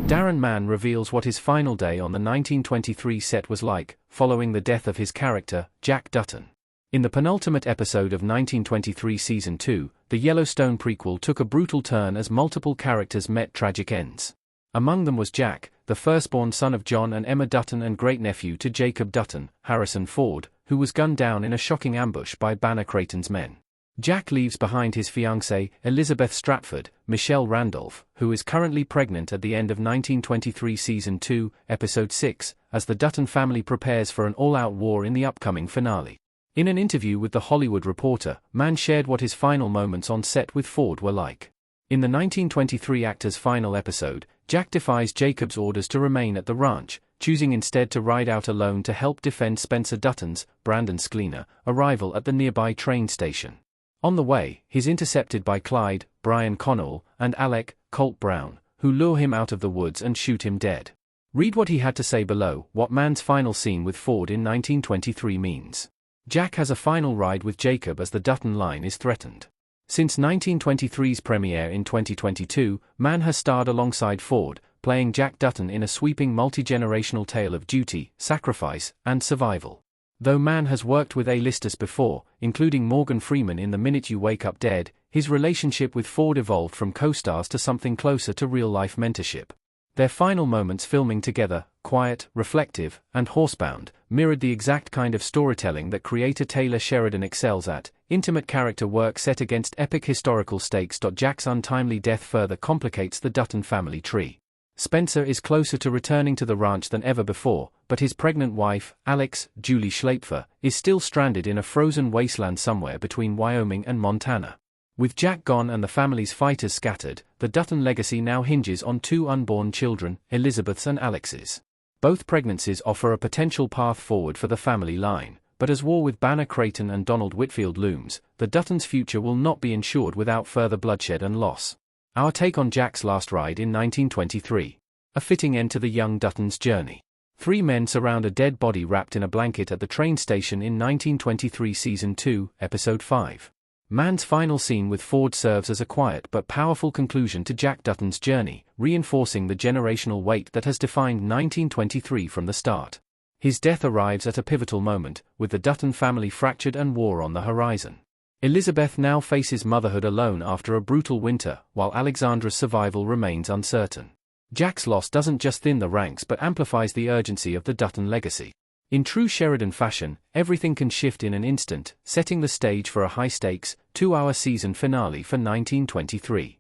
Darren Mann reveals what his final day on the 1923 set was like, following the death of his character, Jack Dutton. In the penultimate episode of 1923 Season 2, the Yellowstone prequel took a brutal turn as multiple characters met tragic ends. Among them was Jack, the firstborn son of John and Emma Dutton and great-nephew to Jacob Dutton, Harrison Ford, who was gunned down in a shocking ambush by Banner Creighton's men. Jack leaves behind his fiancée, Elizabeth Stratford, Michelle Randolph, who is currently pregnant at the end of 1923 Season 2, Episode 6, as the Dutton family prepares for an all-out war in the upcoming finale. In an interview with The Hollywood Reporter, Mann shared what his final moments on set with Ford were like. In the 1923 actor's final episode, Jack defies Jacob's orders to remain at the ranch, choosing instead to ride out alone to help defend Spencer Dutton's, Brandon Schleener, arrival at the nearby train station. On the way, he's intercepted by Clyde, Brian Connell, and Alec, Colt Brown, who lure him out of the woods and shoot him dead. Read what he had to say below, what Mann's final scene with Ford in 1923 means. Jack has a final ride with Jacob as the Dutton line is threatened. Since 1923's premiere in 2022, Mann has starred alongside Ford, playing Jack Dutton in a sweeping multi-generational tale of duty, sacrifice, and survival. Though Mann has worked with A-listers before, including Morgan Freeman in The Minute You Wake Up Dead, his relationship with Ford evolved from co-stars to something closer to real-life mentorship. Their final moments filming together, quiet, reflective, and horsebound, mirrored the exact kind of storytelling that creator Taylor Sheridan excels at, intimate character work set against epic historical stakes. Jack's untimely death further complicates the Dutton family tree. Spencer is closer to returning to the ranch than ever before, but his pregnant wife, Alex, Julie Schlaepfer, is still stranded in a frozen wasteland somewhere between Wyoming and Montana. With Jack gone and the family's fighters scattered, the Dutton legacy now hinges on two unborn children, Elizabeth's and Alex's. Both pregnancies offer a potential path forward for the family line, but as war with Banner Creighton and Donald Whitfield looms, the Duttons' future will not be ensured without further bloodshed and loss. Our take on Jack's last ride in 1923. A fitting end to the young Dutton's journey. Three men surround a dead body wrapped in a blanket at the train station in 1923 Season 2, Episode 5. Mann's final scene with Ford serves as a quiet but powerful conclusion to Jack Dutton's journey, reinforcing the generational weight that has defined 1923 from the start. His death arrives at a pivotal moment, with the Dutton family fractured and war on the horizon. Elizabeth now faces motherhood alone after a brutal winter, while Alexandra's survival remains uncertain. Jack's loss doesn't just thin the ranks but amplifies the urgency of the Dutton legacy. In true Sheridan fashion, everything can shift in an instant, setting the stage for a high-stakes, 2-hour season finale for 1923.